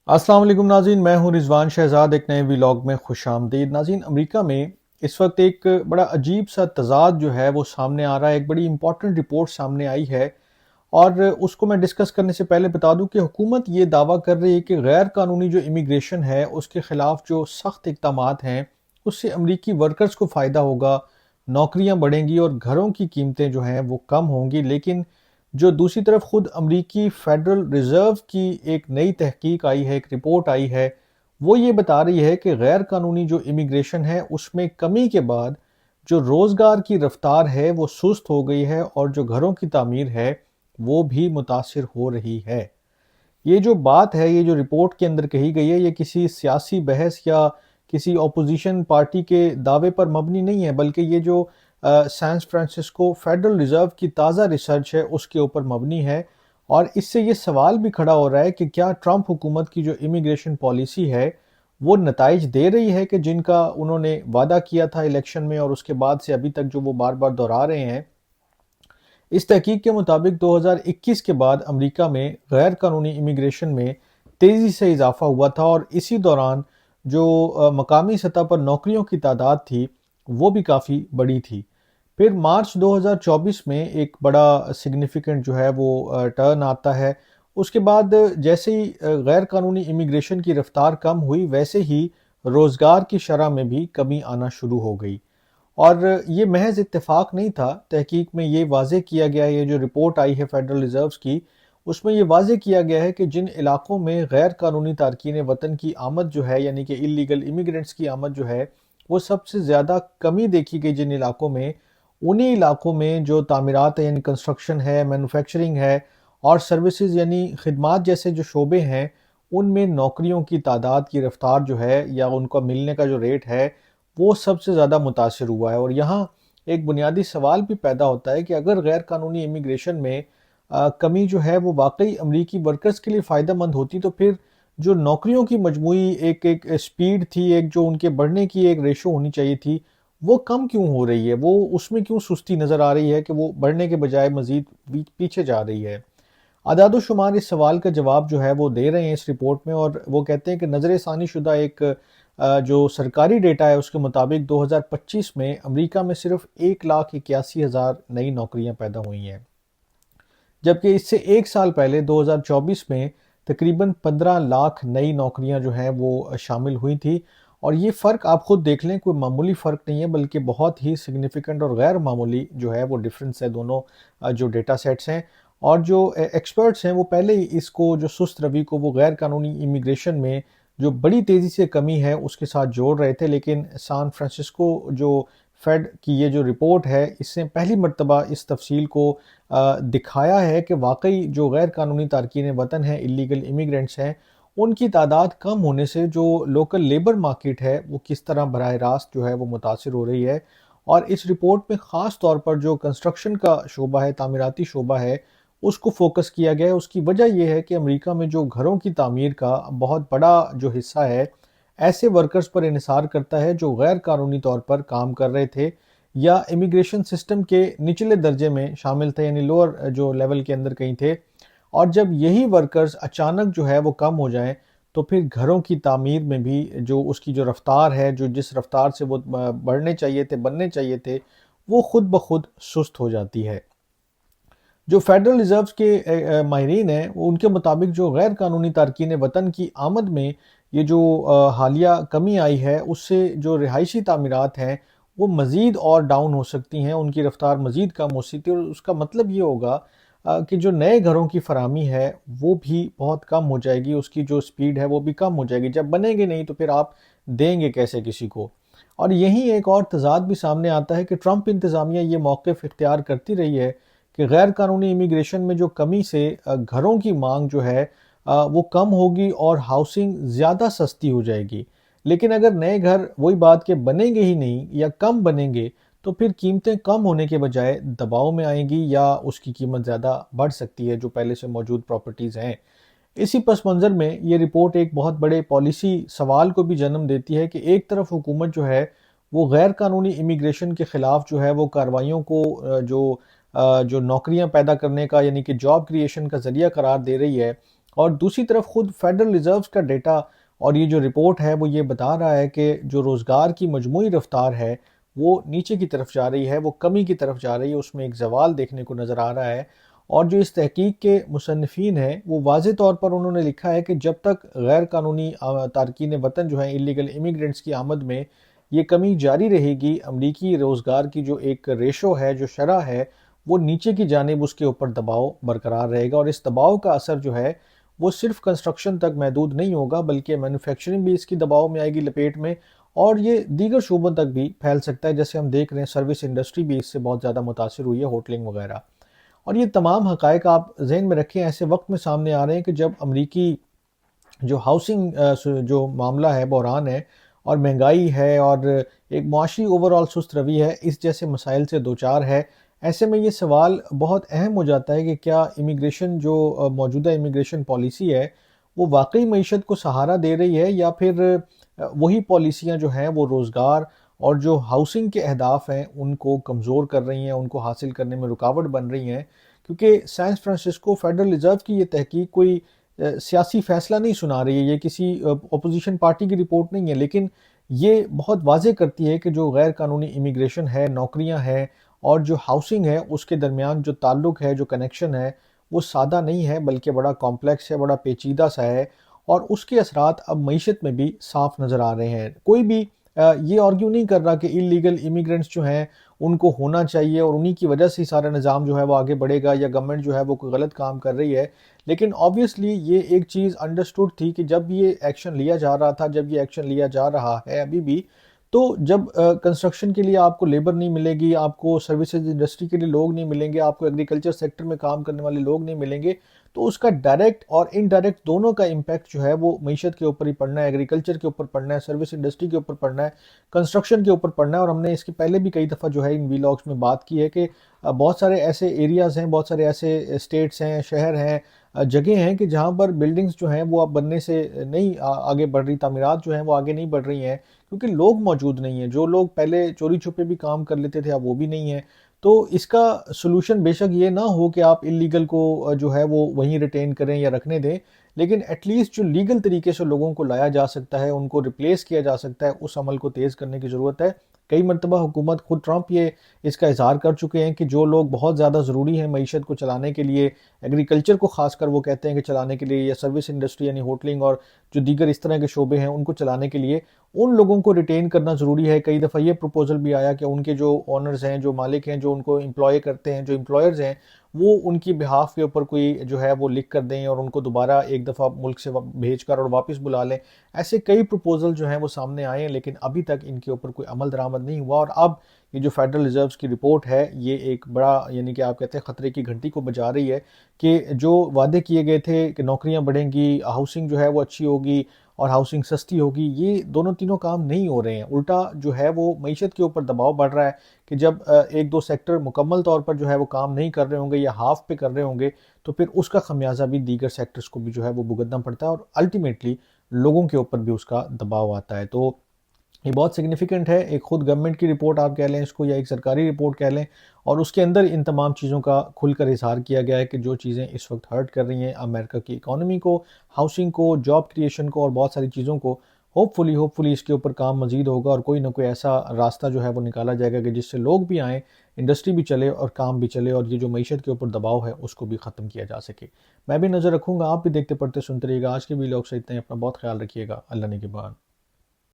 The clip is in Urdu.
السلام علیکم ناظرین، میں ہوں رضوان شہزاد، ایک نئے ویلاگ میں خوش آمدید۔ ناظرین، امریکہ میں اس وقت ایک بڑا عجیب سا تضاد جو ہے وہ سامنے آ رہا ہے۔ ایک بڑی امپورٹنٹ رپورٹ سامنے آئی ہے اور اس کو میں ڈسکس کرنے سے پہلے بتا دوں کہ حکومت یہ دعویٰ کر رہی ہے کہ غیر قانونی جو امیگریشن ہے اس کے خلاف جو سخت اقدامات ہیں اس سے امریکی ورکرز کو فائدہ ہوگا، نوکریاں بڑھیں گی اور گھروں کی قیمتیں جو ہیں وہ کم ہوں گی۔ لیکن جو دوسری طرف خود امریکی فیڈرل ریزرو کی ایک نئی تحقیق آئی ہے، ایک رپورٹ آئی ہے، وہ یہ بتا رہی ہے کہ غیر قانونی جو امیگریشن ہے اس میں کمی کے بعد جو روزگار کی رفتار ہے وہ سست ہو گئی ہے اور جو گھروں کی تعمیر ہے وہ بھی متاثر ہو رہی ہے۔ یہ جو بات ہے، یہ جو رپورٹ کے اندر کہی گئی ہے، یہ کسی سیاسی بحث یا کسی اپوزیشن پارٹی کے دعوے پر مبنی نہیں ہے، بلکہ یہ جو سان فرانسسکو فیڈرل ریزرو کی تازہ ریسرچ ہے اس کے اوپر مبنی ہے۔ اور اس سے یہ سوال بھی کھڑا ہو رہا ہے کہ کیا ٹرمپ حکومت کی جو امیگریشن پالیسی ہے وہ نتائج دے رہی ہے کہ جن کا انہوں نے وعدہ کیا تھا الیکشن میں اور اس کے بعد سے ابھی تک جو وہ بار بار دہرا رہے ہیں۔ اس تحقیق کے مطابق 2021 کے بعد امریکہ میں غیر قانونی امیگریشن میں تیزی سے اضافہ ہوا تھا اور اسی دوران جو مقامی سطح پر نوکریوں کی تعداد تھی وہ بھی کافی بڑی تھی۔ پھر مارچ 2024 میں ایک بڑا سگنیفیکنٹ جو ہے وہ ٹرن آتا ہے۔ اس کے بعد جیسے ہی غیر قانونی امیگریشن کی رفتار کم ہوئی ویسے ہی روزگار کی شرح میں بھی کمی آنا شروع ہو گئی۔ اور یہ محض اتفاق نہیں تھا، تحقیق میں یہ واضح کیا گیا ہے، یہ جو رپورٹ آئی ہے فیڈرل ریزروز کی اس میں یہ واضح کیا گیا ہے کہ جن علاقوں میں غیر قانونی تارکین وطن کی آمد جو ہے، یعنی کہ اللیگل امیگرینٹس کی آمد جو ہے وہ سب سے زیادہ کمی دیکھی گئی جن علاقوں میں، انہی علاقوں میں جو تعمیرات ہے یعنی کنسٹرکشن ہے، مینوفیکچرنگ ہے اور سروسز یعنی خدمات جیسے جو شعبے ہیں ان میں نوکریوں کی تعداد کی رفتار جو ہے یا ان کو ملنے کا جو ریٹ ہے وہ سب سے زیادہ متاثر ہوا ہے۔ اور یہاں ایک بنیادی سوال بھی پیدا ہوتا ہے کہ اگر غیر قانونی امیگریشن میں کمی جو ہے وہ واقعی امریکی ورکرز کے لیے فائدہ مند ہوتی تو پھر جو نوکریوں کی مجموعی ایک سپیڈ تھی، ایک جو ان کے بڑھنے کی ایک ریشو ہونی چاہیے تھی، وہ کم کیوں ہو رہی ہے؟ وہ اس میں کیوں سستی نظر آ رہی ہے کہ وہ بڑھنے کے بجائے مزید پیچھے جا رہی ہے؟ اعداد و شمار اس سوال کا جواب جو ہے وہ دے رہے ہیں اس رپورٹ میں، اور وہ کہتے ہیں کہ نظر ثانی شدہ ایک جو سرکاری ڈیٹا ہے اس کے مطابق 2025 میں امریکہ میں صرف 1,81,000 نئی نوکریاں پیدا ہوئی ہیں، جبکہ اس سے ایک سال پہلے 2024 میں تقریباً 15 لاکھ نئی نوکریاں جو ہیں وہ شامل ہوئی تھی۔ اور یہ فرق آپ خود دیکھ لیں، کوئی معمولی فرق نہیں ہے بلکہ بہت ہی سگنیفیکنٹ اور غیر معمولی جو ہے وہ ڈیفرنس ہے دونوں جو ڈیٹا سیٹس ہیں۔ اور جو ایکسپرٹس ہیں وہ پہلے ہی اس کو جو سست روی کو وہ غیر قانونی امیگریشن میں جو بڑی تیزی سے کمی ہے اس کے ساتھ جوڑ رہے تھے، لیکن سان فرانسسکو جو فیڈ کی یہ جو رپورٹ ہے اس سے پہلی مرتبہ اس تفصیل کو دکھایا ہے کہ واقعی جو غیر قانونی تارکین وطن ہیں، اللیگل امیگرینٹس ہیں، ان کی تعداد کم ہونے سے جو لوکل لیبر مارکیٹ ہے وہ کس طرح براہ راست جو ہے وہ متاثر ہو رہی ہے۔ اور اس رپورٹ میں خاص طور پر جو کنسٹرکشن کا شعبہ ہے، تعمیراتی شعبہ ہے، اس کو فوکس کیا گیا ہے۔ اس کی وجہ یہ ہے کہ امریکہ میں جو گھروں کی تعمیر کا بہت بڑا جو حصہ ہے ایسے ورکرز پر انحصار کرتا ہے جو غیر قانونی طور پر کام کر رہے تھے یا امیگریشن سسٹم کے نچلے درجے میں شامل تھے، یعنی لوور جو لیول کے اندر کہیں تھے۔ اور جب یہی ورکرز اچانک جو ہے وہ کم ہو جائیں تو پھر گھروں کی تعمیر میں بھی جو اس کی جو رفتار ہے، جو جس رفتار سے وہ بڑھنے چاہیے تھے، بننے چاہیے تھے، وہ خود بخود سست ہو جاتی ہے۔ جو فیڈرل ریزروز کے ماہرین ہیں ان کے مطابق جو غیر قانونی تارکین وطن کی آمد میں یہ جو حالیہ کمی آئی ہے اس سے جو رہائشی تعمیرات ہیں وہ مزید اور ڈاؤن ہو سکتی ہیں، ان کی رفتار مزید کم ہو سکتی ہے، اور اس کا مطلب یہ ہوگا کہ جو نئے گھروں کی فراہمی ہے وہ بھی بہت کم ہو جائے گی، اس کی جو سپیڈ ہے وہ بھی کم ہو جائے گی۔ جب بنیں گے نہیں تو پھر آپ دیں گے کیسے کسی کو؟ اور یہی ایک اور تضاد بھی سامنے آتا ہے کہ ٹرمپ انتظامیہ یہ موقف اختیار کرتی رہی ہے کہ غیر قانونی امیگریشن میں جو کمی سے گھروں کی مانگ جو ہے وہ کم ہوگی اور ہاؤسنگ زیادہ سستی ہو جائے گی، لیکن اگر نئے گھر وہی بات کہ بنیں گے ہی نہیں یا کم بنیں گے تو پھر قیمتیں کم ہونے کے بجائے دباؤ میں آئیں گی یا اس کی قیمت زیادہ بڑھ سکتی ہے جو پہلے سے موجود پراپرٹیز ہیں۔ اسی پس منظر میں یہ رپورٹ ایک بہت بڑے پالیسی سوال کو بھی جنم دیتی ہے کہ ایک طرف حکومت جو ہے وہ غیر قانونی امیگریشن کے خلاف جو ہے وہ کارروائیوں کو جو نوکریاں پیدا کرنے کا یعنی کہ جاب کریشن کا ذریعہ قرار دے رہی ہے، اور دوسری طرف خود فیڈرل ریزروز کا ڈیٹا اور یہ جو رپورٹ ہے وہ یہ بتا رہا ہے کہ جو روزگار کی مجموعی رفتار ہے وہ نیچے کی طرف جا رہی ہے، وہ کمی کی طرف جا رہی ہے، اس میں ایک زوال دیکھنے کو نظر آ رہا ہے۔ اور جو اس تحقیق کے مصنفین ہیں وہ واضح طور پر انہوں نے لکھا ہے کہ جب تک غیر قانونی تارکین وطن جو ہیں ایلیگل امیگرنٹس کی آمد میں یہ کمی جاری رہے گی، امریکی روزگار کی جو ایک ریشو ہے، جو شرح ہے، وہ نیچے کی جانب اس کے اوپر دباؤ برقرار رہے گا۔ اور اس دباؤ کا اثر جو ہے وہ صرف کنسٹرکشن تک محدود نہیں ہوگا، بلکہ مینوفیکچرنگ بھی اس کی دباؤ میں آئے گی لپیٹ میں، اور یہ دیگر شعبوں تک بھی پھیل سکتا ہے، جیسے ہم دیکھ رہے ہیں سروس انڈسٹری بھی اس سے بہت زیادہ متاثر ہوئی ہے، ہوٹلنگ وغیرہ۔ اور یہ تمام حقائق آپ ذہن میں رکھیں ایسے وقت میں سامنے آ رہے ہیں کہ جب امریکی جو ہاؤسنگ جو معاملہ ہے، بحران ہے اور مہنگائی ہے اور ایک معاشی اوورآل سست روی ہے، اس جیسے مسائل سے دوچار ہے۔ ایسے میں یہ سوال بہت اہم ہو جاتا ہے کہ کیا امیگریشن جو موجودہ امیگریشن پالیسی ہے وہ واقعی معیشت کو سہارا دے رہی ہے، یا پھر وہی پالیسیاں جو ہیں وہ روزگار اور جو ہاؤسنگ کے اہداف ہیں ان کو کمزور کر رہی ہیں، ان کو حاصل کرنے میں رکاوٹ بن رہی ہیں۔ کیونکہ سان فرانسسکو فیڈرل ریزرو کی یہ تحقیق کوئی سیاسی فیصلہ نہیں سنا رہی ہے، یہ کسی اپوزیشن پارٹی کی رپورٹ نہیں ہے، لیکن یہ بہت واضح کرتی ہے کہ جو غیر قانونی امیگریشن ہے، نوکریاں ہیں اور جو ہاؤسنگ ہے، اس کے درمیان جو تعلق ہے، جو کنیکشن ہے، وہ سادہ نہیں ہے بلکہ بڑا کمپلیکس ہے، بڑا پیچیدہ سا ہے، اور اس کے اثرات اب معیشت میں بھی صاف نظر آ رہے ہیں۔ کوئی بھی یہ آرگیو نہیں کر رہا کہ اللیگل امیگرنٹس جو ہیں ان کو ہونا چاہیے اور انہی کی وجہ سے سارا نظام جو ہے وہ آگے بڑھے گا، یا گورنمنٹ جو ہے وہ کوئی غلط کام کر رہی ہے۔ لیکن آبویسلی یہ ایک چیز انڈرسٹوڈ تھی کہ جب یہ ایکشن لیا جا رہا تھا، جب یہ ایکشن لیا جا رہا ہے ابھی بھی، تو جب کنسٹرکشن کے لیے آپ کو لیبر نہیں ملے گی، آپ کو سروسز انڈسٹری کے لیے لوگ نہیں ملیں گے، آپ کو ایگریکلچر سیکٹر میں کام کرنے والے لوگ نہیں ملیں گے، تو اس کا ڈائریکٹ اور انڈائریکٹ دونوں کا امپیکٹ جو ہے وہ معیشت کے اوپر ہی پڑنا ہے، ایگریکلچر کے اوپر پڑنا ہے، سروس انڈسٹری کے اوپر پڑنا ہے، کنسٹرکشن کے اوپر پڑنا ہے۔ اور ہم نے اس کے پہلے بھی کئی دفعہ جو ہے ان ویلاگز میں بات کی ہے کہ بہت سارے ایسے ایریاز ہیں، بہت سارے ایسے اسٹیٹس ہیں، شہر ہیں، جگہیں ہیں کہ جہاں پر بلڈنگز جو ہیں وہ اب بننے سے نہیں آگے بڑھ رہی، تعمیرات جو ہیں وہ آگے نہیں بڑھ رہی ہیں، کیونکہ لوگ موجود نہیں ہیں۔ جو لوگ پہلے چوری چھپے بھی کام کر لیتے تھے اب وہ بھی نہیں ہیں۔ تو اس کا سلوشن بے شک یہ نہ ہو کہ آپ اللیگل کو جو ہے وہ وہیں ریٹین کریں یا رکھنے دیں، لیکن ایٹ لیسٹ جو لیگل طریقے سے لوگوں کو لایا جا سکتا ہے، ان کو ریپلیس کیا جا سکتا ہے، اس عمل کو تیز کرنے کی ضرورت ہے۔ کئی مرتبہ حکومت خود ٹرمپ یہ اس کا اظہار کر چکے ہیں کہ جو لوگ بہت زیادہ ضروری ہیں معیشت کو چلانے کے لیے، ایگریکلچر کو خاص کر وہ کہتے ہیں کہ چلانے کے لیے، یا سروس انڈسٹری یعنی ہوٹلنگ اور جو دیگر اس طرح کے شعبے ہیں ان کو چلانے کے لیے، ان لوگوں کو ریٹین کرنا ضروری ہے۔ کئی دفعہ یہ پروپوزل بھی آیا کہ ان کے جو اونرز ہیں، جو مالک ہیں، جو ان کو امپلائی کرتے ہیں، جو امپلائرز ہیں، وہ ان کی بہاف کے اوپر کوئی جو ہے وہ لکھ کر دیں اور ان کو دوبارہ ایک دفعہ ملک سے بھیج کر اور واپس بلا لیں۔ ایسے کئی پروپوزل جو ہیں وہ سامنے آئے ہیں، لیکن ابھی تک ان کے اوپر کوئی عمل درآمد نہیں ہوا۔ اور اب یہ جو فیڈرل ریزروز کی رپورٹ ہے یہ ایک بڑا یعنی کہ آپ کہتے ہیں خطرے کی گھنٹی کو بجا رہی ہے کہ جو وعدے کیے گئے تھے کہ نوکریاں بڑھیں گی، ہاؤسنگ جو ہے وہ اچھی ہوگی اور ہاؤسنگ سستی ہوگی، یہ دونوں تینوں کام نہیں ہو رہے ہیں۔ الٹا جو ہے وہ معیشت کے اوپر دباؤ بڑھ رہا ہے کہ جب ایک دو سیکٹر مکمل طور پر جو ہے وہ کام نہیں کر رہے ہوں گے یا ہاف پہ کر رہے ہوں گے، تو پھر اس کا خمیازہ بھی دیگر سیکٹرز کو بھی جو ہے وہ بھگتنا پڑتا ہے، اور الٹیمیٹلی لوگوں کے اوپر بھی اس کا دباؤ آتا ہے۔ تو یہ بہت سگنیفیکنٹ ہے، ایک خود گورنمنٹ کی رپورٹ آپ کہہ لیں اس کو، یا ایک سرکاری رپورٹ کہہ لیں، اور اس کے اندر ان تمام چیزوں کا کھل کر اظہار کیا گیا ہے کہ جو چیزیں اس وقت ہرٹ کر رہی ہیں امریکہ کی اکانومی کو، ہاؤسنگ کو، جاب کریشن کو اور بہت ساری چیزوں کو، ہوپ فلی اس کے اوپر کام مزید ہوگا اور کوئی نہ کوئی ایسا راستہ جو ہے وہ نکالا جائے گا کہ جس سے لوگ بھی آئیں، انڈسٹری بھی چلے اور کام بھی چلے، اور یہ جو معیشت کے اوپر دباؤ ہے اس کو بھی ختم کیا جا سکے۔ میں بھی نظر رکھوں گا، آپ بھی دیکھتے پڑھتے سنتے رہیے گا۔ آج کے ویلاگ سے اتنا ہی، اپنا بہت خیال رکھیے گا۔ اللہ نگہبان۔